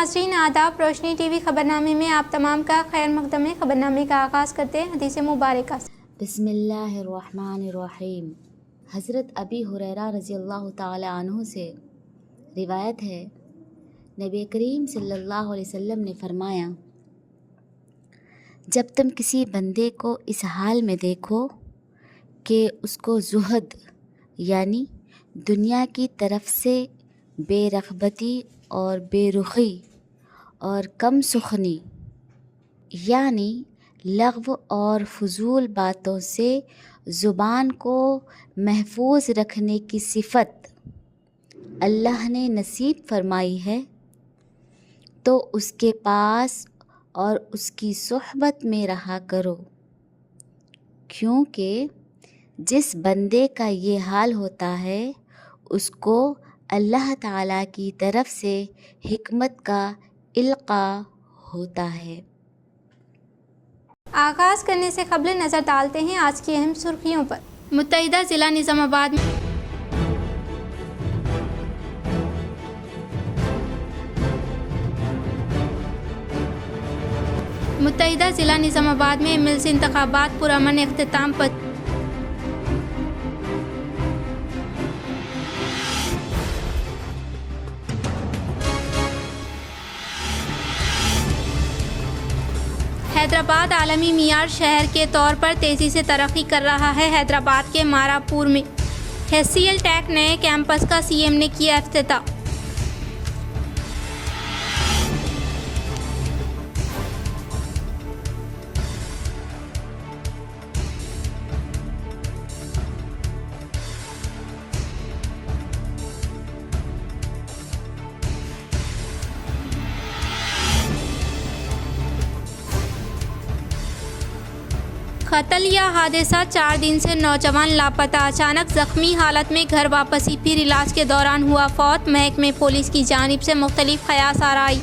नाज़रीन आदाब। रोशनी टीवी खबरनामे में आप तमाम का खैर मकदम है। खबरनामे का आगाज़ करते हैं हदीस मुबारक से। बिस्मिल्लाहिर्रहमानिर्रहीम। हज़रत अबी हुरैरा रज़ियल्लाहु ताला अन्हु से रिवायत है, नबी करीम सल्लल्लाहु अलैहि वसल्लम ने फरमाया, जब तुम किसी बंदे को इस हाल में देखो कि उसको ज़ुहद यानी दुनिया की तरफ से बेरग़बती और बेरुखी और कम सुखनी यानी लग़्व और फ़ुज़ूल बातों से ज़ुबान को महफूज रखने की सिफ़त अल्लाह ने नसीब फरमाई है, तो उसके पास और उसकी सोहबत में रहा करो, क्योंकि जिस बंदे का ये हाल होता है उसको अल्लाह ताला की तरफ से हिकमत का इल्क़ा होता है। आगाज़ करने से क़ब्ल नज़र डालते हैं आज की अहम सुर्खियों पर। मुत्तहिदा ज़िला निज़ामाबाद में एमएलसी इंतखाबात पुरअमन इख्तिताम पर हैदराबाद आलमी मियार शहर के तौर पर तेज़ी से तरक्की कर रहा है। हैदराबाद के मारापुर में HCL टेक नए कैंपस का सीएम ने किया इफ्तिताह। कत्ल या हादसा, 4 दिन से नौजवान लापता। अचानक जख्मी हालत में घर वापसी, फिर इलाज के दौरान हुआ फौत। महकमे पुलिस की जानिब से मुख्तलिफ क़यास आराई।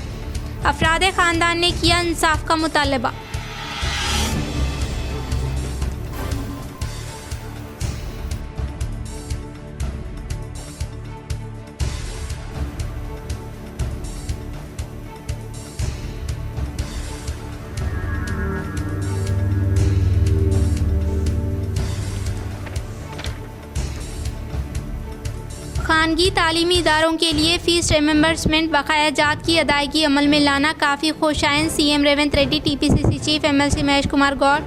अफराद ख़ानदान ने किया इंसाफ का मुतालबा। खानगी तालीमी इदारों के लिए फ़ीस रिमेंबर्समेंट बकाया जात की अदायगी अमल में लाना काफ़ी खुशाइन। CM Revanth Reddy, TPCC chief MLC Mahesh Kumar Goud,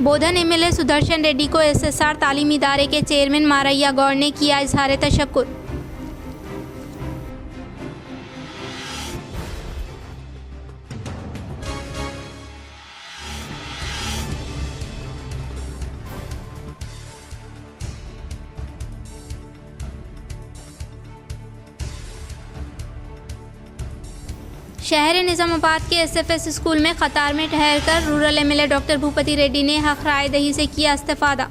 Bodhan MLA Sudarshan Reddy को SSR तालीमी इदारे के चेयरमैन मारैया गौड़ ने किया इजहार तशक्कुर। शहर निज़ामाबाद के SFS स्कूल में कतार में ठहरकर rural MLA doctor Bhupathi Reddy ने हक़ राय दही से किया इस्तिफ़ादा।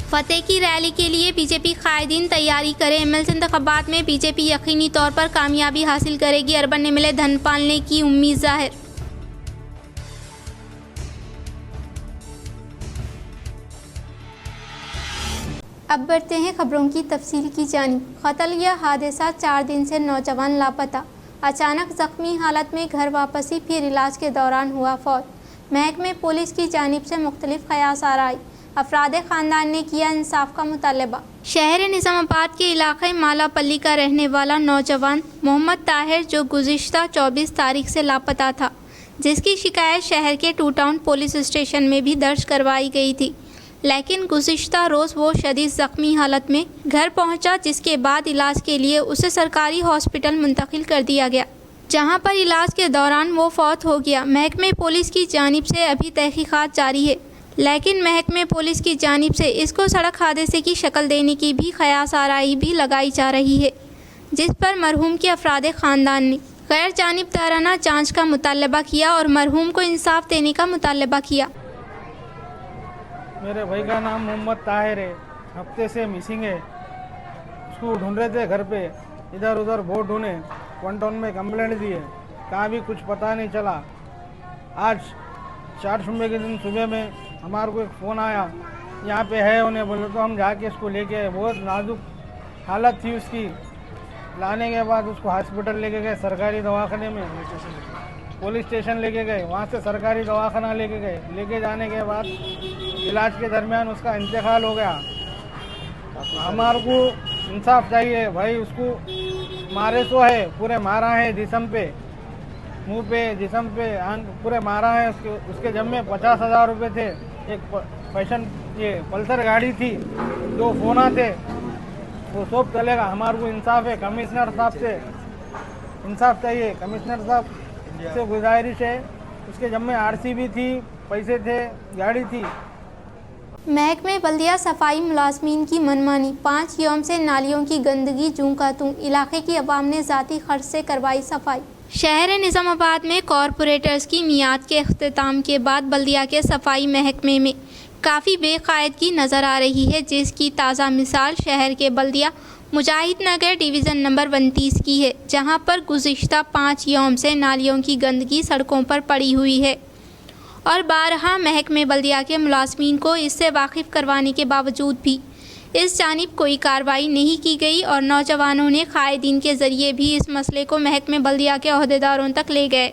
फतेह की रैली के लिए बीजेपी कायदीन तैयारी करे। MLC इंतखाबात में बीजेपी यकीनी तौर पर कामयाबी हासिल करेगी। अर्बन MLA धनपाल ने की उम्मीद जाहिर। अब बढ़ते हैं खबरों की तफसील की जानिब। कत्ल या हादसा, 4 दिन से नौजवान लापता। अचानक जख्मी हालत में घर वापसी, फिर इलाज के दौरान हुआ फौत। महकमे पुलिस की जानिब से मुख्तलिफ क़यास आराई। अफराद ख़ानदान ने किया इंसाफ का मुतालबा। शहर निज़ामाबाद के इलाक़े मालापल्ली का रहने वाला नौजवान मोहम्मद ताहिर, जो गुज़िश्ता 24 तारीख से लापता था, जिसकी शिकायत शहर के 2 टाउन पुलिस स्टेशन में भी दर्ज करवाई गई थी, लेकिन गुज़िश्ता रोज़ वो शदीद ज़ख्मी हालत में घर पहुंचा, जिसके बाद इलाज के लिए उसे सरकारी हॉस्पिटल मुंतकिल कर दिया गया, जहां पर इलाज के दौरान वो फौत हो गया। महकमे पुलिस की जानिब से अभी तहक़ीक़ात जारी है, लेकिन महकमे पुलिस की जानिब से इसको सड़क हादसे की शक्ल देने की भी क़यास आराई भी लगाई जा रही है, जिस पर मरहूम के अफराद ख़ानदान ने गैर जानिबदाराना जांच का मुतालबा किया और मरहूम को इंसाफ देने का मुतालबा किया। मेरे भाई का नाम मोहम्मद ताहिर है, हफ्ते से मिसिंग है। उसको ढूंढ रहे थे घर पे, इधर उधर बहुत ढूंढे, 1 टाउन में कंप्लेंट दी है, कहाँ भी कुछ पता नहीं चला। आज चारशंबे के दिन सुबह में हमारे को एक फ़ोन आया, यहाँ पे है उन्हें बोले, तो हम जाके इसको लेके आए। बहुत नाजुक हालत थी उसकी। लाने के बाद उसको हॉस्पिटल लेके गए, सरकारी दवाखाने में, पुलिस स्टेशन लेके गए, वहाँ से सरकारी दवाखाना लेके गए। लेके जाने के बाद इलाज के दरमियान उसका इंतकाल हो गया। हमारे को इंसाफ चाहिए भाई। उसको मारे तो है, पूरे मारा है, जिस्म पे, मुंह पे, जिस्म पे, आंख पूरे मारा है। उसके जब में 50,000 रुपये थे। एक ये पल्सर गाड़ी थी, 2 फोना थे, वो सब चलेगा। हमारे को इंसाफ है, कमिश्नर साहब से इंसाफ चाहिए। कमिश्नर साहब से गुजारिश है। उसके जब में आरसी भी थी, पैसे थे, गाड़ी थी। महकमे बल्दिया सफाई मुलाजमीन की मनमानी। 5 यौम से नालियों की गंदगी जूं का तूं। इलाके की अवाम ने ज़ाती खर्च से करवाई सफाई। शहर निज़ामाबाद में कॉरपोरेटर्स की मियाद के अख्तिताम के बाद बल्दिया के सफाई महकमे में काफ़ी बेकायदगी नज़र आ रही है, जिसकी ताज़ा मिसाल शहर के बल्दिया मुजाहिद नगर डिवीज़न नंबर 29 की है, जहां पर गुज़िश्ता 5 यौम से नालियों की गंदगी सड़कों पर पड़ी हुई है और बारहा महकमे बल्दिया के मुलाजमीन को इससे वाकिफ़ करवाने के बावजूद भी इस जानिब कोई कार्रवाई नहीं की गई और नौजवानों ने कायदीन के ज़रिए भी इस मसले को महकमे बल्दिया के अहदेदारों तक ले गए,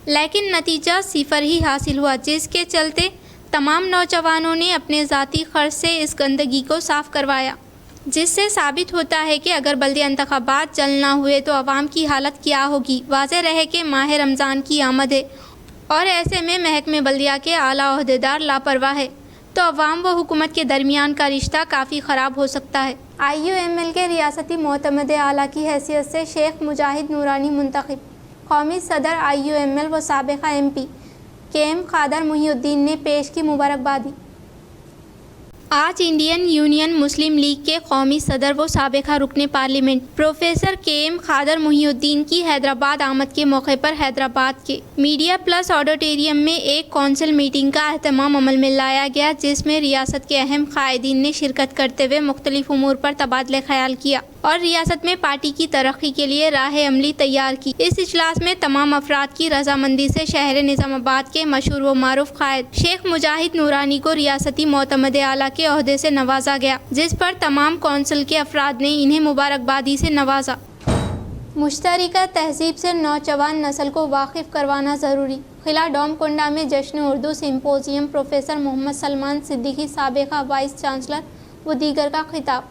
लेकिन नतीजा सिफर ही हासिल हुआ, जिसके चलते तमाम नौजवानों ने अपने ज़ाती खर्च से इस गंदगी को साफ़ करवाया, जिससे साबित होता है कि अगर बल्दिया इंतखाबात जल्द ना हुए तो अवाम की हालत क्या होगी। वाज़ेह रहे कि माह रमज़ान की आमद है और ऐसे में महकमे बल्दिया के आला अहदेदार लापरवाह है तो अवाम व हुकूमत के दरमियान का रिश्ता काफ़ी ख़राब हो सकता है। IUML के रियासती मोतमद आला की हैसियत से शेख मुजाहिद नूरानी मुंतखब। कौमी सदर IUML व साबिक़ा MP KM खादर मुहीउद्दीन ने पेश की मुबारकबादी। आज इंडियन यूनियन मुस्लिम लीग के कौमी सदर व साबिक़ा रुकन पार्लियामेंट प्रोफेसर KM खादर मुहीउद्दीन की हैदराबाद आमद के मौके पर हैदराबाद के मीडिया प्लस ऑडिटोरियम में एक कौंसिल मीटिंग का अहतमाम अमल में लाया गया, जिसमें रियासत के अहम कायदीन ने शिरकत करते हुए मुख्तलिफ उमूर पर तबादला ख्याल किया और रियासत में पार्टी की तरक्की के लिए राह अमली तैयार की। इस इजलास में तमाम अफराद की रजामंदी से शहर निज़ामाबाद के मशहूर व मारूफ कायद शेख मुजाहिद नूरानी को रियासती मोतमद आला के ओहदे से नवाजा गया, जिस पर तमाम कौंसिल के अफराद ने इन्हें मुबारकबादी से नवाजा। मुश्तरका तहजीब से नौजवान नस्ल को वाकिफ़ करवाना ज़रूरी। खिला डोम कोंडा में जश्न उर्दू सिम्पोजियम प्रोफेसर मोहम्मद सलमान सिद्दीकी साबिक़ा वाइस चांसलर व दीगर का खिताब।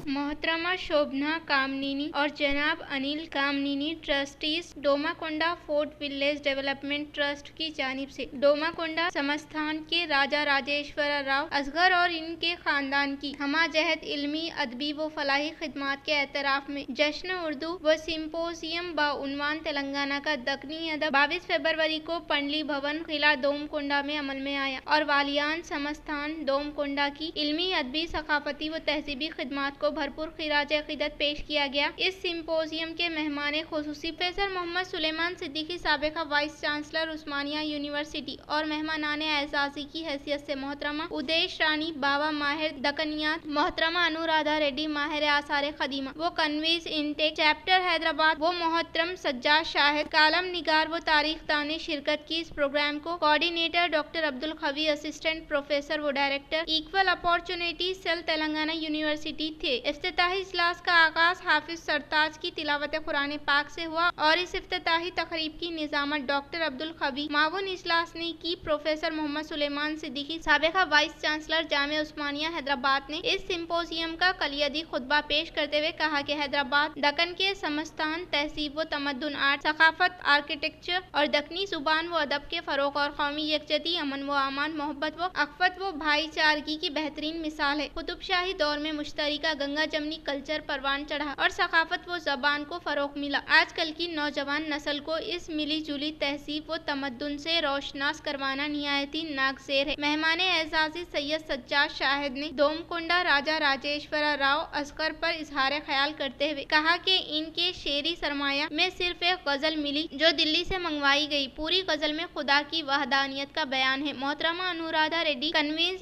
मोहतरमा शोभना कामनीनी और जनाब Anil Kamineni trustees Domakonda fort village development trust की जानिब से डोमाकोंडा समस्थान के राजा राजेश्वर राव असगर और इनके खानदान की हमाजहत इल्मी अदबी व फलाही खिदमात के एतराफ़ में जश्न उर्दू व सिम्पोजियम बाउनवान तेलंगाना का दक्कनी अदब 22 फरवरी को पंडली भवन किला डोमकोंडा में अमल में आया और वालियान समस्थान डोमकोंडा की इल्मी अदबी सकाफती व तहजीबी खिदमात को भरपूर खिराज अकीदत पेश किया गया। इस सिम्पोजियम के मेहमान खुसूसी प्रोफेसर मोहम्मद सुलेमान सिद्दीकी साबिक़ा वाइस चांसलर उस्मानिया यूनिवर्सिटी और मेहमानाने एजाजी की हैसियत से मोहतरमा उदेश रानी बाबा माहिर दकनियात, मोहतरमा अनुराधा रेड्डी माहिर आसार खदीमा वो कन्वीज इनटेक चैप्टर हैदराबाद वो मोहतरम सज्जाद शाहिद कालम निगार व तारीख दाने शिरकत की। इस प्रोग्राम को coordinator doctor Abdul Khavi, assistant professor व director equal opportunity cell Telangana university थे। इफ्तिताही इजलास का आगाज हाफिज सरताज की तिलावत कुरान पाक से हुआ और इस इफ्तिताही तकरीब की निजामत डॉक्टर अब्दुल खवी मावून इजलास ने की। प्रोफेसर मोहम्मद सुलेमान सिद्दीकी साबिक़ा वाइस चांसलर जामिया उस्मानिया हैदराबाद ने इस सिम्पोजियम का कलियदी खुतबा पेश करते हुए कहा कि हैदराबाद दक्कन के समस्थान तहजीब व तमद्दुन, आर्ट, सकाफत, आर्किटेक्चर और दक्कनी जुबान व अदब के फरोग और कौमी यकजहती, अमन व अमान, मोहब्बत व अखवत व भाईचारगी की बेहतरीन मिसाल है। कुतुबशाही दौर में मुश्तरका गंगा जमनी कल्चर परवान चढ़ा और सकाफत व जबान को फरोग मिला। आजकल की नौजवान नस्ल को इस मिली जुली तहजीब व तमद्दुन से रोशनास करवाना निहायती नागज़ेर है। मेहमान एजाजी सैयद सज्जाद शाहिद ने डोमकोंडा राजा राजेश्वर राव असगर पर इजहार ख्याल करते हुए कहा कि इनके शेरी सरमाया में सिर्फ एक गजल मिली जो दिल्ली से मंगवाई गई। पूरी गजल में खुदा की वहदानियत का बयान है। मोहतरमा Anuradha Reddy convince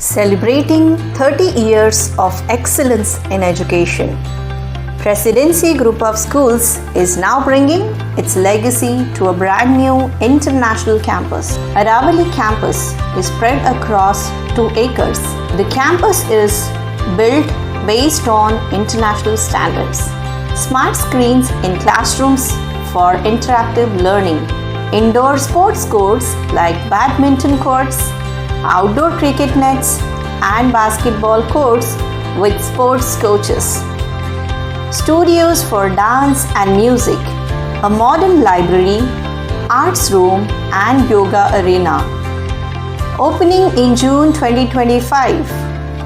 Celebrating 30 years of excellence in education, Presidency Group of Schools is now bringing its legacy to a brand new international campus. Aravali campus is spread across 2 acres. The campus is built based on international standards. Smart screens in classrooms for interactive learning. Indoor sports courts like badminton courts, outdoor cricket nets, and basketball courts with sports coaches. Studios for dance and music, a modern library, arts room, and yoga arena. Opening in June 2025,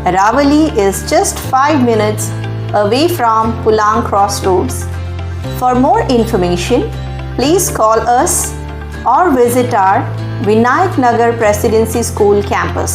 Aravali is just 5 minutes away from Pulang Crossroads. For more information, please call us or visit our Vinayak Nagar Presidency School campus.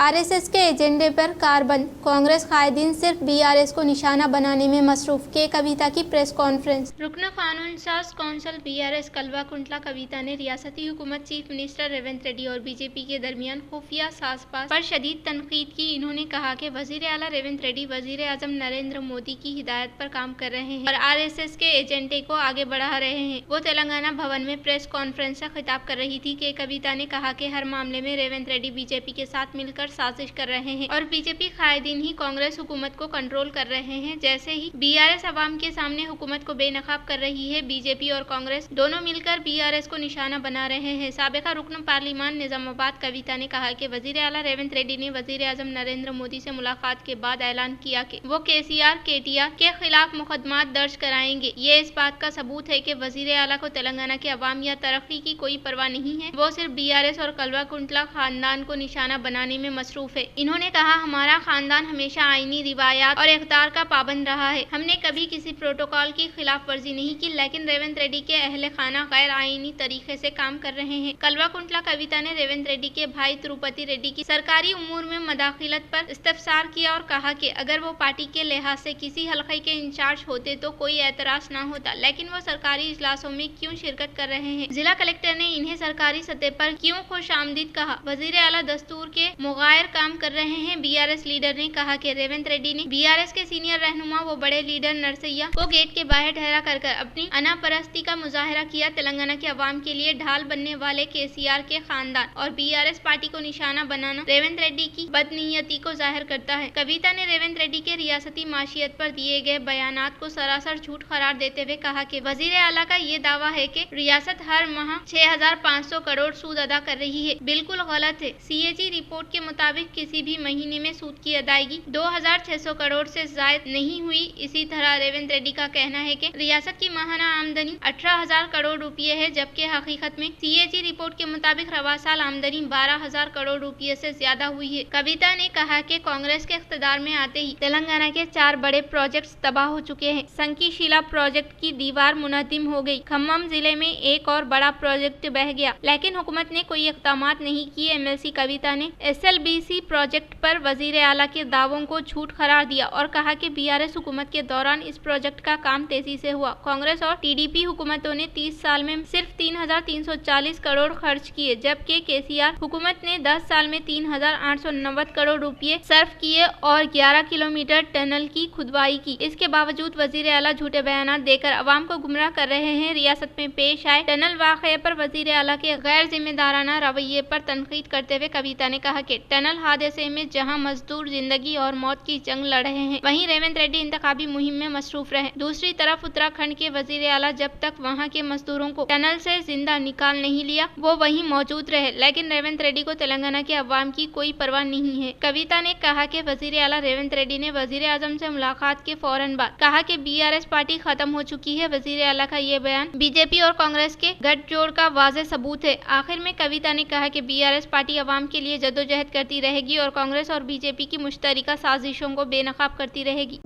RSS के एजेंडे पर कारबंद, कांग्रेस कायदीन सिर्फ BRS को निशाना बनाने में मसरूफ। के कविता की प्रेस कॉन्फ्रेंस। रुकन कानून साज कौंसिल बीआरएस कलवा कुंटला कविता ने रियासती हुकूमत, चीफ मिनिस्टर रेवंत रेड्डी और बीजेपी के दरमियान खुफिया साजपास पर शदीद तनकीद की। इन्होंने कहा कि वजीर आला रेवंत रेड्डी वजीर आजम नरेंद्र मोदी की हिदायत पर काम कर रहे हैं और आरएसएस के एजेंडे को आगे बढ़ा रहे हैं। वो तेलंगाना भवन में प्रेस कॉन्फ्रेंस से खिताब कर रही थी। के कविता ने कहा कि हर मामले में रेवंत रेड्डी बीजेपी के साथ मिलकर साजिश कर रहे हैं और बीजेपी कायदीन ही कांग्रेस हुकूमत को कंट्रोल कर रहे हैं। जैसे ही बीआरएस अवाम के सामने हुकूमत को बेनकाब कर रही है, बीजेपी और कांग्रेस दोनों मिलकर बीआरएस को निशाना बना रहे हैं। साबिका रुकन पार्लिमान निजामाबाद कविता ने कहा कि वजीर आला रेवंत रेड्डी ने वजीर आजम नरेंद्र मोदी से मुलाकात के बाद ऐलान किया कि वो केसीआर केटीआर के खिलाफ मुकदमा दर्ज कराएंगे। ये इस बात का सबूत है कि वजीर आला को तेलंगाना के अवाम या तरक्की की कोई परवाह नहीं है। वो सिर्फ बीआरएस और कलवा कुंटला खानदान को निशाना बनाने में मसरूफ है। इन्होंने कहा, हमारा खानदान हमेशा आईनी रिवायात और इख्तियार का पाबंद रहा है। हमने कभी किसी प्रोटोकॉल की खिलाफ वर्जी नहीं की, लेकिन रेवंत रेड्डी के अहले खाना गैर आईनी तरीके से काम कर रहे हैं। कलवा कुंटला कविता ने रेवंत रेड्डी के भाई तिरुपति रेड्डी की सरकारी उमूर में मदाखिलत पर इस्तफसार किया और कहा कि अगर वो पार्टी के लिहाज से किसी हल्के के इंचार्ज होते तो कोई एतराज ना होता, लेकिन वो सरकारी इजलासों में क्यों शिरकत कर रहे हैं। जिला कलेक्टर ने इन्हें सरकारी सतह पर क्यों खुशामदीद कहा। वजीर आला दस्तूर के मुगायर काम कर रहे हैं। बीआरएस लीडर ने कहा कि रेवंत रेड्डी ने बीआरएस के सीनियर रहनुमा वो बड़े लीडर नरसैया को गेट के बाहर ठहरा कर अपनी अनापरस्ती का मुजाहरा किया। तेलंगाना के अवाम के लिए ढाल बनने वाले केसीआर के खानदान और बीआरएस पार्टी को निशाना बनाना रेवंत रेड्डी की बदनीयती को जाहिर करता है। कविता ने रेवंत रेड्डी के रियासती माशियत पर दिए गए बयानात को सरासर झूठ करार देते हुए कहा कि वजीर आला का ये दावा है कि रियासत हर माह 6,500 करोड़ सूद अदा कर रही है, बिल्कुल गलत है। सीएजी रिपोर्ट के मुताबिक किसी भी महीने में सूद की अदायगी 2,600 करोड़ से जायद नहीं हुई। इसी तरह रेवंत रेड्डी का कहना है कि रियासत की माहाना आमदनी 18,000 करोड़ रुपये है, जबकि हकीकत में सीएजी रिपोर्ट के मुताबिक रवा साल आमदनी 12,000 करोड़ रुपये से ज्यादा हुई है। कविता ने कहा कि कांग्रेस के इख्तिदार में आते ही तेलंगाना के 4 बड़े प्रोजेक्ट्स तबाह हो चुके हैं। संकीशिला प्रोजेक्ट की दीवार मुनहदिम हो गई। खम्मम जिले में एक और बड़ा प्रोजेक्ट बह गया, लेकिन हुकूमत ने कोई इक़दामात नहीं किए। एमएलसी कविता ने एसएलबीसी प्रोजेक्ट पर वजीर आला के दावों को झूठ करार दिया और कहा कि बीआरएस हुकूमत के दौरान इस प्रोजेक्ट का काम तेजी से हुआ। कांग्रेस और टीडीपी हुकूमतों ने 30 साल में सिर्फ 3,340 करोड़ खर्च किए, जबकि केसीआर हुकूमत ने 10 साल में 3,890 करोड़ रुपये सर्फ किए और 11 किलोमीटर टनल की खुदवाई की। इसके बावजूद वजीर आला झूठे बयान देकर अवाम को गुमराह कर रहे हैं। रियासत में पेश आए टनल वाक़ये पर वजीर आला के गैर जिम्मेदाराना रवैये पर तनकीद करते हुए कविता ने कहा कि टनल हादसे में जहां मजदूर जिंदगी और मौत की जंग लड़ रहे हैं, वहीं रेवंत रेड्डी इंतखाबी मुहिम में मसरूफ रहे। दूसरी तरफ उत्तराखंड के वजीर आला जब तक वहां के मजदूरों को टनल से जिंदा निकाल नहीं लिया, वो वहीं मौजूद रहे, लेकिन रेवंत रेड्डी को तेलंगाना के अवाम की कोई परवाह नहीं है। कविता ने कहा कि वजीर आला रेवंत रेड्डी ने वजीर आजम से मुलाकात के फौरन बाद कहा कि बीआरएस पार्टी खत्म हो चुकी है। वजीर आला का ये बयान बीजेपी और कांग्रेस के गठजोड़ का वाज़ेह सबूत है। आखिर में कविता ने कहा कि बीआरएस पार्टी अवाम के लिए जद्दोजहद करती रहेगी और कांग्रेस और बीजेपी की मुश्तरका साजिशों को बेनकाब करती रहेगी।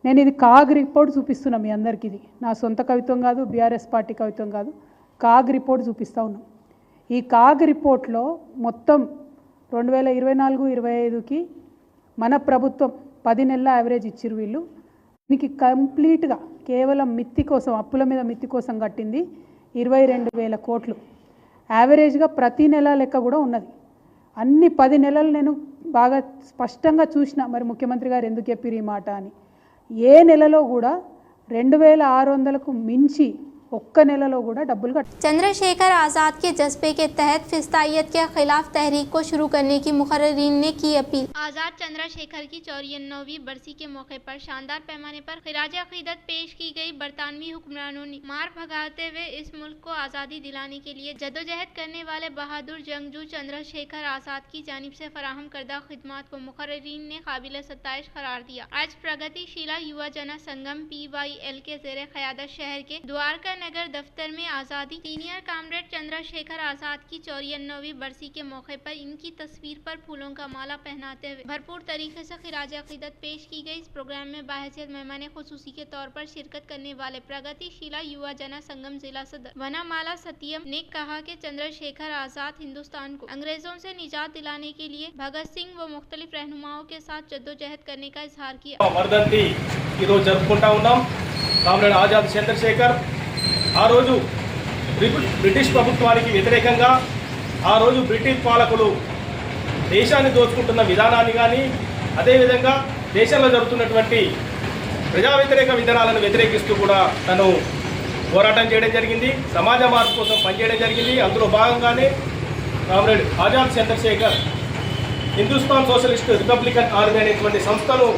నేను ఇది కాగ్ రిపోర్ట్ చూపిస్తున్నా మీ అందరికీ. ఇది నా సొంత కవిత్వం కాదు, బీఆర్ఎస్ పార్టీ కవిత్వం కాదు, కాగ్ రిపోర్ట్ చూపిస్తూ ఉన్నాం. ఈ కాగ్ రిపోర్ట్లో మొత్తం 2024-25కి మన ప్రభుత్వం 10 నెలల యావరేజ్ ఇచ్చిరు. వీళ్ళు దీనికి కంప్లీట్గా కేవలం మిత్తి కోసం, అప్పుల మీద మిత్తి కోసం కట్టింది 22,000 కోట్లు. యావరేజ్గా ప్రతి నెల లెక్క కూడా ఉన్నది. అన్ని 10 నెలలు నేను బాగా స్పష్టంగా చూసిన. మరి ముఖ్యమంత్రి గారు ఎందుకు చెప్పిరు ఈ మాట అని. ఏ నెలలో కూడా 2,600కు మించి ఒక్క నెలలో కూడా డబ్బులు కట్టారు. चंद्रशेखर आज़ाद के जज्बे के तहत फिस्तायत के खिलाफ तहरीक को शुरू करने की मुकर्रिरीन ने की अपील। आज़ाद चंद्रशेखर की 94वीं बरसी के मौके पर शानदार पैमाने पर खिराज अकीदत पेश की गई। बरतानवी हुक्मरानों ने मार भगाते हुए इस मुल्क को आज़ादी दिलाने के लिए जद्दोजहद करने वाले बहादुर जंगजू चंद्रशेखर आज़ाद की जानिब से फराहम करदा खिदमात को मुकर्रिरीन ने काबिल सत्ताइश करार दिया। आज प्रगतिशीला युवा जना संगम PYL के ज़ेरे क़यादत शहर के द्वारका नगर दफ्तर में आज़ादी सीनियर कॉमरेड चंद्रशेखर आज़ाद की 94वीं बरसी के मौके पर इनकी तस्वीर पर फूलों का माला पहनाते हुए भरपूर तरीके से खिराज अकीदत पेश की गई। इस प्रोग्राम में बाहैसियत मेहमान खुसूसी के तौर पर शिरकत करने वाले प्रगतिशीला युवा जना संगम जिला सदर वनामाला सत्यम ने कहा कि चंद्रशेखर आज़ाद हिंदुस्तान को अंग्रेजों से निजात दिलाने के लिए भगत सिंह व मुख्तलिफ रहनुमाओं के साथ जद्दोजहद करने का इजहार किया। వర్ధంతి ఈరోజు జరుపుకుంటా ఉన్నాం। కామ్రేడ్ ఆజాద్ చంద్రశేఖర్ ఆ రోజు బ్రిటిష్ ప్రభుత్వానికి వ్యతిరేకంగా ఆ రోజు బ్రిటిష్ పాలకులు దేశాన్ని దోచుకుంటున్న విధానాన్ని కానీ అదేవిధంగా దేశంలో జరుగుతున్నటువంటి ప్రజా వ్యతిరేక విధానాలను వ్యతిరేకిస్తూ కూడా తను పోరాటం చేయడం జరిగింది। సమాజ మార్పు కోసం పనిచేయడం జరిగింది। అందులో భాగంగానే comrade Azad Chandrashekhar Hindustan socialist republican army అనేటువంటి సంస్థను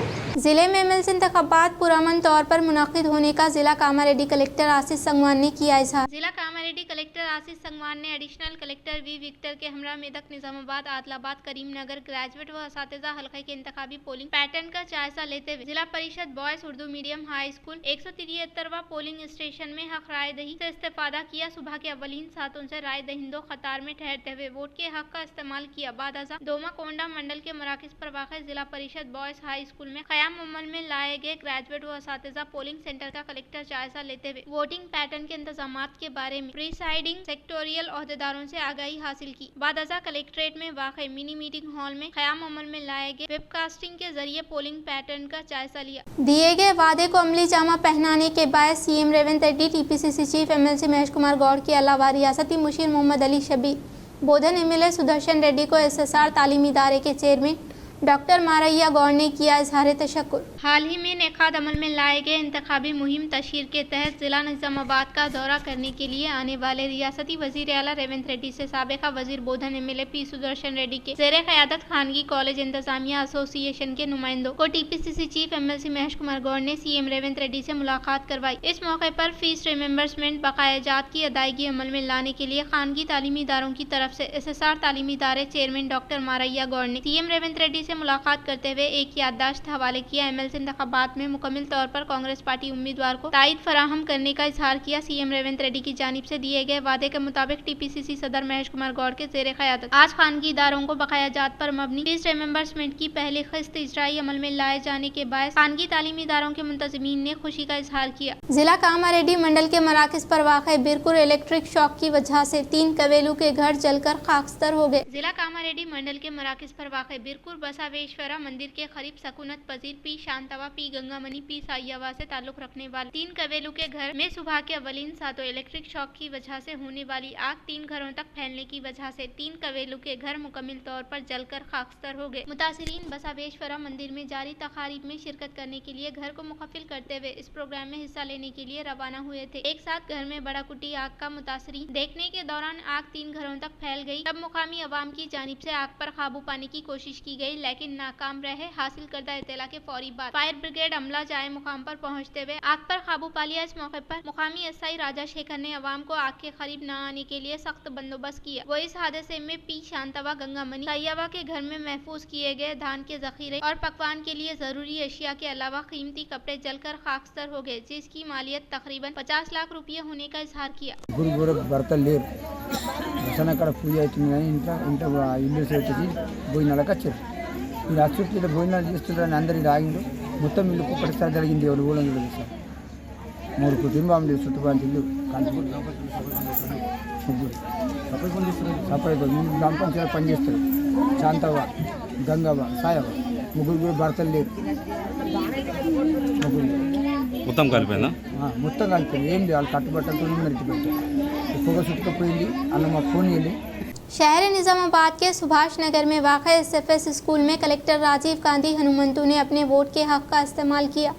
जिले में एमएलसी इंतखाबात पुरअमन तौर पर मुनाकिद होने का जिला कामारेड्डी कलेक्टर आशीष संगवान ने किया इजहार। जिला कामारेड्डी कलेक्टर आशीष संगवान ने एडिशनल कलेक्टर वी विक्टर के हमरा मेदक निजामाबाद आदिलाबाद करीमनगर ग्रेजुएट व असातिज़ा हल्के के इंतखाबी पोलिंग पैटर्न का जायजा लेते हुए Zilla Parishad boys Urdu medium high school 173वां पोलिंग स्टेशन में हक राय दही से इस्तेफादा किया। सुबह के अवलीन सातों से राय दहिंदों कतार में ठहरते हुए वोट के हक का इस्तेमाल किया। बाद अज़ा दोमा कोंडा मंडल के मराकज पर वाक़ जिला परिषद बॉयज हाई स्कूल में क़याम अमल में लाए गए ग्रेजुएट व असातिज़ा पोलिंग सेंटर का कलेक्टर जायजा लेते हुए वोटिंग पैटर्न के इंतजामात के बारे में प्रीसाइडिंग सेक्टोरियल ओहदेदारों से आगाही हासिल की। बाद अज़ा कलेक्ट्रेट में वाक़ मिनी मीटिंग हॉल में क़याम अमल में लाए गए वेबकास्टिंग के जरिए पोलिंग पैटर्न का जायजा लिया। दिए गए वादे को अमली जामा पहनाने के बाद CM Revanth Reddy, TPCC chief MLC Mahesh Kumar Goud के अलावा रियासती मुशीर मोहम्मद अली शबीर, बोधन एमएलए सुदर्शन रेड्डी को एसएसआर तालीमी इदारे के चेयरमैन डॉक्टर मारैया गौड़ ने किया इजहार तशक्कुर। हाल ही में नेकाद अमल में लाए गए इंतखाबी मुहिम तशहीर के तहत जिला निजामाबाद का दौरा करने के लिए आने वाले रियासती वजीर आला रेवंत रेड्डी से साबिका वजीर बोधन एमएलए पी सुदर्शन रेड्डी के ज़ेरे क़यादत खानगी कॉलेज इंतजामिया एसोसिएशन के नुमाइंदों को TPCC chief MLC Mahesh Kumar Goud ने सीएम रेवंत रेड्डी से मुलाकात करवाई। इस मौके पर फीस रिमेंबर्समेंट बकायाजात की अदायगी अमल में लाने के लिए खानगी तालीमी इदारों की तरफ से एसएसआर तालीमी इदारे चेयरमैन डॉक्टर मारैया गौड़ ने सीएम रेवंत रेड्डी से मुलाकात करते हुए एक याददाश्त हवाले किया। एमएलसी इंतखाबात में मुकम्मल तौर पर कांग्रेस पार्टी उम्मीदवार को ताईद फराहम करने का इजहार किया। सीएम रेवंत रेड्डी की जानिब से दिए गए वादे के मुताबिक टीपीसीसी सदर महेश कुमार गौड़ के ज़ेरे क़यादत आज खानगी इदारों को बकायाजात पर मबनी फीस रिमेंबर्समेंट की पहली किस्त इजराई अमल में लाए जाने के बाद खानगी तालीमी इदारों के मुंतज़मीन ने खुशी का इजहार किया। जिला कामारेड्डी मंडल के मराकज पर वाक़ बिरकुर इलेक्ट्रिक शॉक की वजह से 3 कवेलू के घर जलकर खाकस्तर हो गए। जिला कामारेड्डी मंडल के मराकज पर वाक़ बिरकुर बसावेश्वरा मंदिर के करीब सकूनत पजीर पी शांतवा पी गंगामणि पी साइयावा से ताल्लुक रखने वाले 3 कवेलू के घर में सुबह के अवलीन सातों इलेक्ट्रिक शॉक की वजह से होने वाली आग 3 घरों तक फैलने की वजह से 3 कवेलू के घर मुकम्मल तौर पर जलकर खाकस्तर हो गए। मुतासिरीन बसावेश्वरा मंदिर में जारी तकारीब में शिरकत करने के लिए घर को मुकफिल करते हुए इस प्रोग्राम में हिस्सा लेने के लिए रवाना हुए थे। एक साथ घर में बड़ा कुटी आग का मुतासिरीन देखने के दौरान आग 3 घरों तक फैल गई। तब मुकामी अवाम की जानिब से आग पर काबू पाने की कोशिश की गई लेकिन नाकाम रहे। हासिल करदा इत्तला के फौरी बाद फायर ब्रिगेड अमला जाए मुकाम पर पहुंचते हुए आग पर काबू पा लिया। इस मौके पर मुकामी एसआई राजा शेखर ने अवाम को आग के करीब न आने के लिए सख्त बंदोबस्त किया। वो इस हादसे में पी शांतवा गंगामणि साइयावा के घर में महफूज किए गए धान के जखीरे और पकवान के लिए जरूरी अशिया के अलावा कीमती कपड़े जलकर खाकस्तर हो गए जिसकी मालियत तकरीबन 50 लाख रुपये होने का इजहार किया। మీరు అసలు భోజనాలు చేస్తుంటారని అందరు రాగిండు మొత్తం ఇల్లు కుప్పటిసారి జరిగింది ఎవరు కూడా లేదు సార్ 3 కుటుంబాలు చుట్టుపక్కల ఇల్లు సపరేట్ గ్రామ పంచాయతీ పనిచేస్తారు శాంతవ్వ గంగవ్వ సాయవ్వ ముగ్గురు కూడా భర్తలు లేరు మొత్తం కలిపోయిందా మొత్తం కలిపోయింది ఏం లేదు వాళ్ళు కట్టుబట్టలతో నడిచిపెట్టారు పొగ చుట్టుకుపోయింది అన్న మాకు ఫోన్ చేయండి। शहर निजामाबाद के सुभाष नगर में वाक़ एसएफएस स्कूल में कलेक्टर राजीव गांधी हनुमंतु ने अपने वोट के हक का इस्तेमाल किया।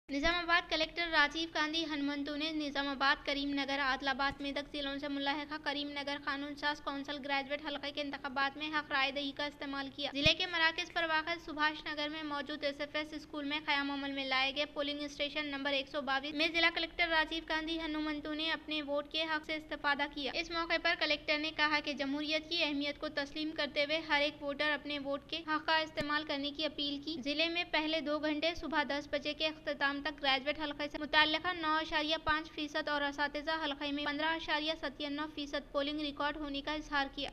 निजामाबाद कलेक्टर राजीव गांधी हनुमंतु ने निजामाबाद, करीमनगर, आदिलाबाद, मेदक जिलों से मुल्लाहिका करीमनगर कानून साज कौंसल ग्रेजुएट हल्के के इंतखाबात में हक राय दही का इस्तेमाल किया। जिले के मराकज पर वाक़ सुभाष नगर में मौजूद एसएफएस स्कूल में क़याम अमल में लाए गए पोलिंग स्टेशन नंबर 122 में जिला कलेक्टर राजीव गांधी हनुमंतु ने अपने वोट के हक से इस्तेफादा किया। इस मौके पर कलेक्टर ने कहा कि जमहूरियत की अहमियत को तस्लीम करते हुए हर एक वोटर अपने वोट के हक का इस्तेमाल करने की अपील की। जिले में पहले 2 घंटे सुबह 10 बजे के अख्ताम तक ग्रेजुएट हल्के से मुतल्लिका 9.5% और असातिज़ा हल्के में 15.97% पोलिंग रिकॉर्ड होने का इजहार किया।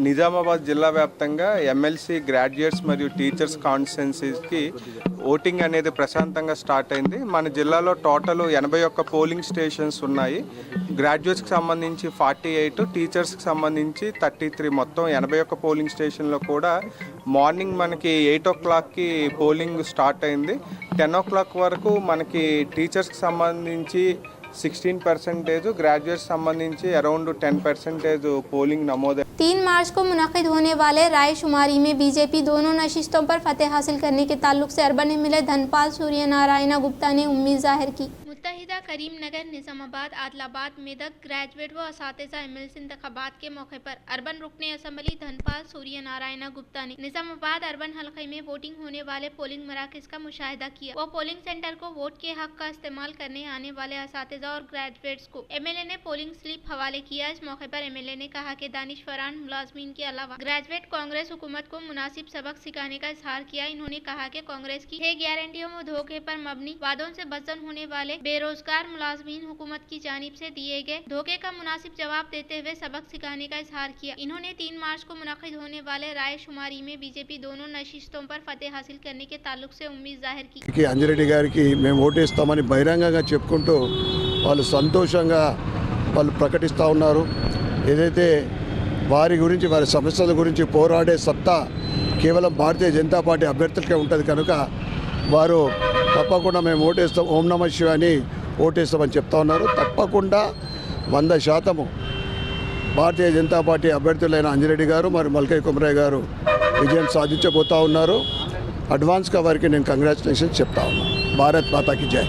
నిజామాబాద్ జిల్లా వ్యాప్తంగా ఎమ్మెల్సీ గ్రాడ్యుయేట్స్ మరియు టీచర్స్ కాన్స్టిట్యున్సీస్కి ఓటింగ్ అనేది ప్రశాంతంగా స్టార్ట్ అయింది. మన జిల్లాలో టోటల్ 81 పోలింగ్ స్టేషన్స్ ఉన్నాయి. గ్రాడ్యుయేట్స్కి సంబంధించి 48, టీచర్స్కి సంబంధించి 33, మొత్తం 81 పోలింగ్ స్టేషన్లో కూడా మార్నింగ్ మనకి 8 o'clockకి పోలింగ్ స్టార్ట్ అయింది. 10 o'clock వరకు మనకి టీచర్స్కి సంబంధించి 16%, ग्रेजुएट संबंधी अराउंड 10% पोलिंग नमूद है। 3 मार्च को मुनक़िद होने वाले राय शुमारी में बीजेपी दोनों नशिस्तों पर फतेह हासिल करने के ताल्लुक से अर्बन एमएलए धनपाल सूर्य नारायण गुप्ता ने उम्मीद जाहिर की। मुत्तहिदा करीम नगर, निज़ामाबाद, आदिलाबाद, मेदक ग्रेजुएट व असातिज़ा एमएलसी इंतखाबात के मौके पर अर्बन रुकने असम्बली धनपाल सूर्य नारायण गुप्ता ने निज़ामाबाद अर्बन हल्के में वोटिंग होने वाले पोलिंग मराकज़ का मुशाहिदा किया। वो पोलिंग सेंटर को वोट के हक का इस्तेमाल करने आने वाले असातिज़ा और ग्रेजुएट्स को एमएलए ने पोलिंग स्लिप हवाले किया। इस मौके पर एमएलए ने कहा कि दानिशवरान मुलाजमीन के अलावा ग्रेजुएट कांग्रेस हुकूमत को मुनासिब सबक सिखाने का इजहार किया। इन्होंने कहा कि कांग्रेस की 6 गारंटियों व धोखे पर मबनी वादों से बदजन होने वाले बेरोजगार मुलाजमीन हुकूमत की जानिब से दिए गए धोखे का मुनासिब जवाब देते हुए सबक सिखाने का इजहार किया। इन्होंने 3 मार्च को मुनक़िद होने वाले राय शुमारी में बीजेपी दोनों नशिस्तों पर फतेह हासिल करने के ताल्लुक से उम्मीद जाहिर की। अंजिरेड्डी गारिकी మేము ఓటేస్తామని బహిరంగంగా చెప్పుకుంటూ వాళ్ళు సంతోషంగా వాళ్ళు ప్రకటిస్తూ ఉన్నారు. ఏదైతే వారి గురించి వారి సమస్యల గురించి పోరాడే సత్తా కేవలం భారతీయ జనతా పార్టీ అభ్యర్థులకే ఉంటుంది కనుక వారు తప్పకుండా మేము ఓటేస్తాం, ఓం నమ శివాయ అని ఓటేస్తామని చెప్తా ఉన్నారు. తప్పకుండా 100% భారతీయ జనతా పార్టీ అభ్యర్థులైన అంజిరెడ్డి గారు మరియు మల్కయ్య కుమరయ్య గారు విజయం సాధించబోతూ ఉన్నారు. అడ్వాన్స్గా వారికి నేను కంగ్రాచులేషన్స్ చెప్తా ఉన్నాను. భారత్ మాతా की जय।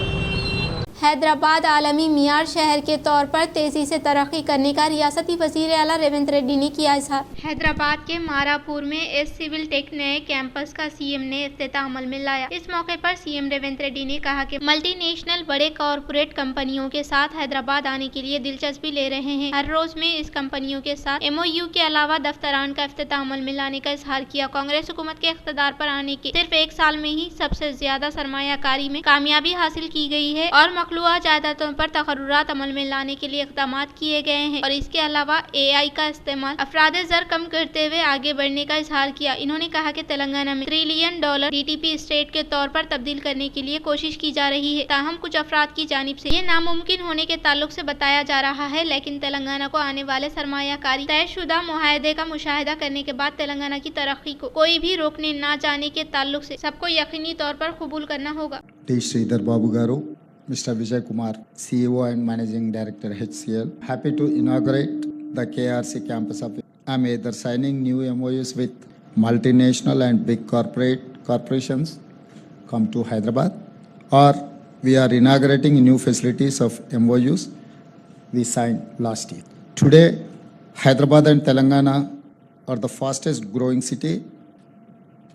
हैदराबाद आलमी मियार शहर के तौर पर तेजी से तरक्की करने का रियासती वज़ीर आला रेवंत रेड्डी ने किया इजहार। हैदराबाद के मारापुर में एस सिविल टेक नए कैंपस का सीएम ने इफ्तिताह अमल में लाया। इस मौके पर सीएम रेवंत रेड्डी ने कहा कि मल्टीनेशनल बड़े कॉरपोरेट कंपनियों के साथ हैदराबाद आने के लिए दिलचस्पी ले रहे हैं। हर रोज में इस कंपनियों के साथ MOU के अलावा दफ्तरान का इफ्तिताह अमल में लाने का इजहार किया। कांग्रेस हुकूमत के इख्तिदार पर आने के सिर्फ 1 साल में ही सबसे ज्यादा सरमायाकारी में कामयाबी हासिल की गई है और मखलूआ जायदादों पर तकर्रुरात अमल में लाने के लिए इक़दामात किए गए हैं और इसके अलावा AI का इस्तेमाल अफराद ज़र कम करते हुए आगे बढ़ने का इजहार किया। इन्होंने कहा कि तेलंगाना में $1 ट्रिलियन DTP स्टेट के तौर पर तब्दील करने के लिए कोशिश की जा रही है। ताहम कुछ अफराद की जानिब से ये नामुमकिन होने के ताल्लुक से बताया जा रहा है, लेकिन तेलंगाना को आने वाले सरमायाकारी तयशुदा मुआहदे का मुशाहिदा करने के बाद तेलंगाना की तरक्की को कोई भी रोकने ना जाने के ताल्लुक से सबको यकीनी तौर पर कबूल करना होगा। T Shridhar Babu garu, Mr. Vijay Kumar, CEO and Managing Director HCL, happy to inaugurate the KRC campus of. I'm either signing new MOUs with multinational and big corporations come to Hyderabad, or we are inaugurating new facilities of MOUs we signed last year. Today, Hyderabad and Telangana are the fastest growing city.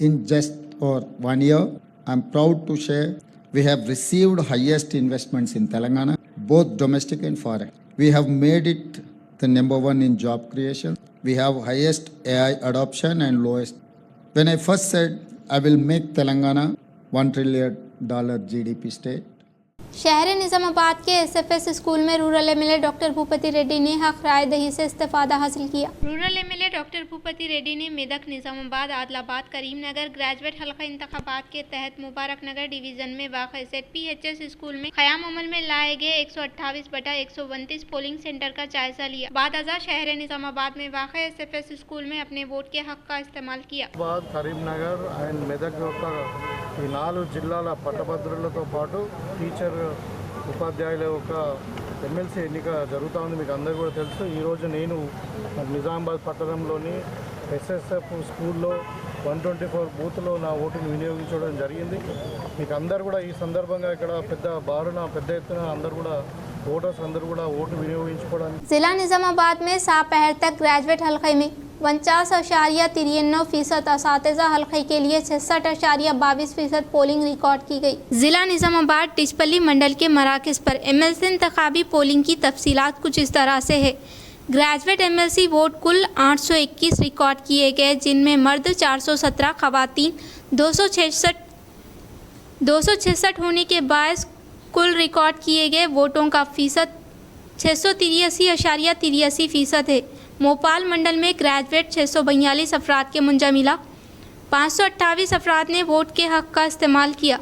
In just over 1 year, I'm proud to share we have received highest investments in Telangana, both domestic and foreign. We have made it the number 1 in job creation. We have highest AI adoption and lowest. When I first said I will make Telangana $1 trillion GDP state, शहर निज़ामाबाद के SFS school में rural MLA doctor Bhupathi Reddy ने हक राय दही से इस्तेफादा हासिल किया। Rural MLA doctor Bhupathi Reddy ने मेदक, निज़ामाबाद, आदिलाबाद, करीमनगर ग्रेजुएट हल्का इंतखाबात के तहत मुबारक नगर डिवीजन में वाक़ ZPHS स्कूल में क़याम अमल में लाए गए 128/129 पोलिंग सेंटर का जायजा लिया। बाद अज़ा शहर निज़ामाबाद में वाक़ SFS स्कूल में अपने वोट के हक का इस्तेमाल किया। కరీంనగర్ అండ్ మెదక్ యొక్క ఈ 4 జిల్లాల పట్టభద్రులతో పాటు టీచర్ ఉపాధ్యాయుల యొక్క ఎమ్మెల్సీ ఎన్నిక జరుగుతూ ఉంది. మీకు అందరూ కూడా తెలుసు. ఈరోజు నేను నిజామాబాద్ పట్టణంలోని SSF స్కూల్లో 124 బూత్లో నా ఓటును వినియోగించడం జరిగింది. మీకు అందరూ కూడా ఈ సందర్భంగా ఇక్కడ పెద్ద ఎత్తున అందరూ కూడా वोटर्स अंदर वोट विनियोगिंచుకోవడానికి जिला निज़ामाबाद में सापहर तक ग्रेजुएट हल्के में 49.93% असातिज़ा हल्के के लिए 66.22% पोलिंग रिकॉर्ड की गई। जिला निज़ामाबाद टिचपल्ली मंडल के मराकज़ पर MLC इंतखाबी पोलिंग की तफसीलात कुछ इस तरह से है। ग्रेजुएट MLC वोट कुल 821 रिकॉर्ड किए गए, जिनमें मर्द 417, ख़वातीन 266 266 होने के बायस कुल रिकॉर्ड किए गए वोटों का फीसद 683.83% है। भोपाल मंडल में ग्रेजुएट 642 अफराद के मुंजमिला 528 अफराद ने वोट के हक़ का इस्तेमाल किया।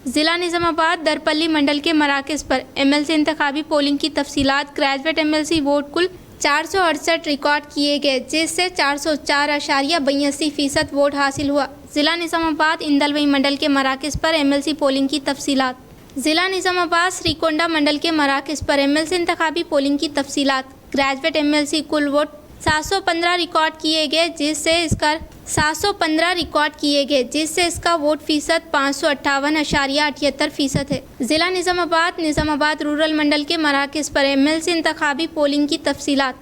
ज़िला निज़ामाबाद दरपल्ली मंडल के मराकज़ पर एमएलसी इंतखाबी पोलिंग की तफसीलात। ग्रेजुएट एमएलसी वोट कुल 468 रिकॉर्ड किए गए, जिससे 404.82% वोट हासिल हुआ। ज़िला निज़ामाबाद इंदलवई मंडल के मराकज़ पर एमएलसी पोलिंग की तफसीलात। ज़िला निज़ामाबाद श्रीकोंडा मंडल के मराकज़ पर एमएलसी इंतखाबी पोलिंग की तफसीलात। ग्रेजुएट एमएलसी कुल वोट 715 रिकॉर्ड किए गए, जिससे इसका वोट फीसद 558.78% है। ज़िला निज़ामाबाद रूरल मंडल के मराकज़ पर एमएलसी इंतखाबी पोलिंग की तफसीलात।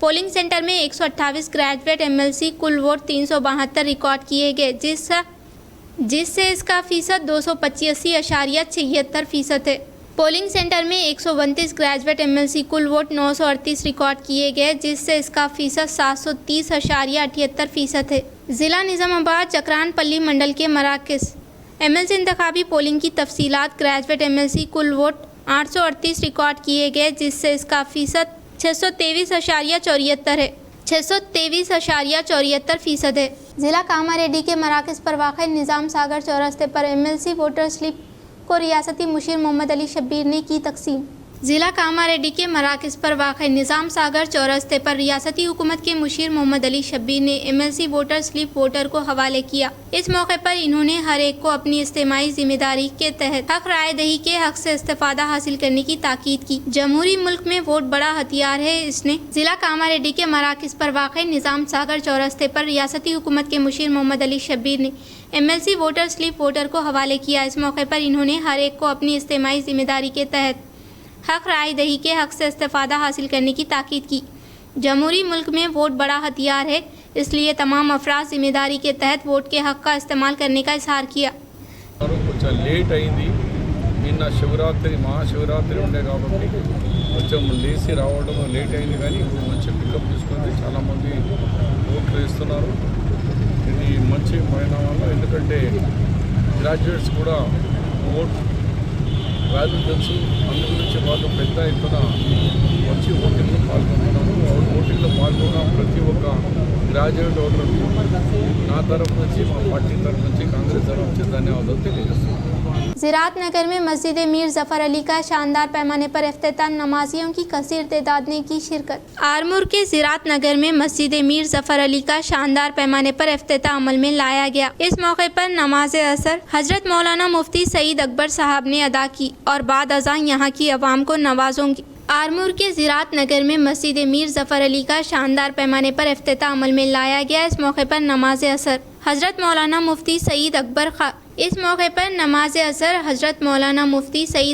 पोलिंग सेंटर में 128 ग्रेजुएट एमएलसी कुल वोट 372 रिकॉर्ड किए गए, जिससे इसका फीसद 285.76% है। पोलिंग सेंटर में 129 ग्रेजुएट एमएलसी कुल वोट 938 रिकॉर्ड किए गए, जिससे इसका फीसद 730.78% है। ज़िला निज़ामाबाद जकरानपल्ली मंडल के मराकज़ एमएलसी इंतखाबी पोलिंग की तफसीलात। ग्रेजुएट एमएलसी कुल वोट 838 रिकॉर्ड किए गए, जिससे इसका फीसद 623.74% है। ज़िला कामारेड्डी के मराकज़ पर वाक़ निज़ाम सागर चौरस्ते पर एमएलसी वोटर स्लिप को रियासती मुशीर मोहम्मद अली शब्बीर ने की तकसीम। ज़िला कामारेड्डी के मराकज़ पर वाक़ निज़ाम सागर चौरस्ते पर रियासती हुकूमत के मुशीर मोहम्मद अली शब्बीर ने एमएलसी वोटर स्लिप वोटर को हवाले किया। इस मौके पर इन्होंने हर एक को अपनी इज्तिमाई जिम्मेदारी के तहत हक राय दही के हक से इस्तेफादा हासिल करने की ताकीद की। जमहूरी मुल्क में वोट बड़ा हथियार है, इसने ज़िला कामारेड्डी के मराकज़ पर वाक़ निज़ाम सागर चौरस्ते पर रियासती हुकूमत के मुशीर मोहम्मद अली शब्बीर ने एमएलसी वोटर स्लिप वोटर को हवाले किया। इस मौके पर इन्होंने हर एक को अपनी इज्तिमाई जिम्मेदारी के तहत हक राय दही के हक से इस्तेफादा हासिल करने की ताकीद की। जमहूरी मुल्क में वोट बड़ा हथियार है, इसलिए तमाम अफराद जिम्मेदारी के तहत वोट के हक का इस्तेमाल करने का इजहार किया। కొంచెం లేట్ అయింది, నిన్న శివరాత్రి మహాశివరాత్రి ఉండే కాబట్టి కొంచెం లేచి రావడం లేట్ అయింది, కానీ ఇప్పుడు మంచి పికప్ తీసుకుంది, చాలామంది ఓట్లు వేస్తున్నారు. ఇది మంచి పరిణామం, ఎందుకంటే గ్రాడ్యుయేట్స్ కూడా ఓట్ వాల్యూ తెలుసు, అందు గురించి వాళ్ళు పెద్ద ఎత్తున వచ్చి ఓటింగ్లో పాల్గొంటున్నారు. ఓటింగ్లో పాల్గొన్న ప్రతి ఒక్క గ్రాడ్యుయేట్ ఓటర్కు నా తరఫు నుంచి, మా పార్టీ తరఫు నుంచి, కాంగ్రెస్ తరఫు నుంచి ధన్యవాదాలు తెలియజేస్తున్నాను. ज़िरात नगर में मस्जिद मीर ज़फ़र अली का शानदार पैमाने पर इफ्तिताह, नमाजियों की कसीर तादाद ने की शिरकत। आरमूर के ज़िरात नगर में मस्जिद मीर ज़फ़र अली का शानदार पैमाने पर इफ्तिताह अमल में लाया गया। इस मौके पर नमाज असर हज़रत मौलाना मुफ्ती सईद अकबर साहब ने अदा की और बाद अज़ां यहाँ की अवाम को नवाजोंगी। आरमूर के ज़िरात नगर में मस्जिद मीर ज़फ़र अली का शानदार पैमाने पर इफ्तिताह अमल में लाया गया। इस मौके पर नमाज असर हज़रत मौलाना मुफ्ती सईद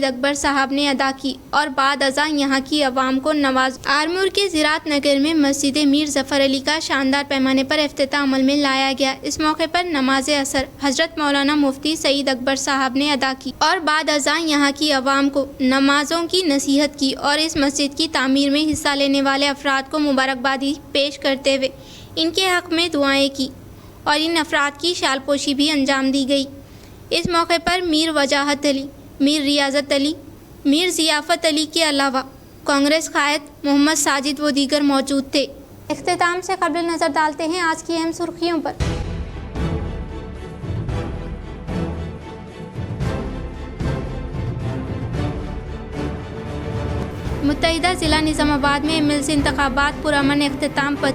अकबर साहब ने अदा की और बाद अज़ां यहाँ की अवाम को नवाज। आरमूर के ज़िरात नगर में मस्जिद मीर ज़फ़र अली का शानदार पैमाने पर इफ्तिताह अमल में लाया गया। इस मौके पर नमाज असर हज़रत मौलाना मुफ्ती सईद अकबर साहब ने अदा की और बाद अज़ां यहाँ की अवाम को नमाजों की नसीहत की और इस मस्जिद की तामीर में हिस्सा लेने वाले अफराद को मुबारकबादी पेश करते हुए इनके हक़ में दुआएँ की और इन अफराद की शालपोशी भी अंजाम दी गई। इस मौके पर मीर वजाहत अली, मीर रियाजत अली, मीर ज़ियाफ़त अली के अलावा कांग्रेस कायद मोहम्मद साजिद व दीगर मौजूद थे। इख्तिताम से कबल नज़र डालते हैं आज की अहम सुर्खियों पर। मुत्तहिदा ज़िला निज़ामाबाद में एमएलसी इंतखाबात पुरअमन इख्तिताम पर।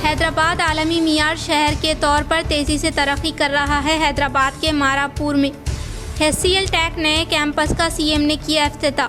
हैदराबाद आलमी मियार शहर के तौर पर तेज़ी से तरक्की कर रहा है। हैदराबाद के मारापुर में HCL टेक नए कैंपस का सीएम ने किया इफ्तिताह।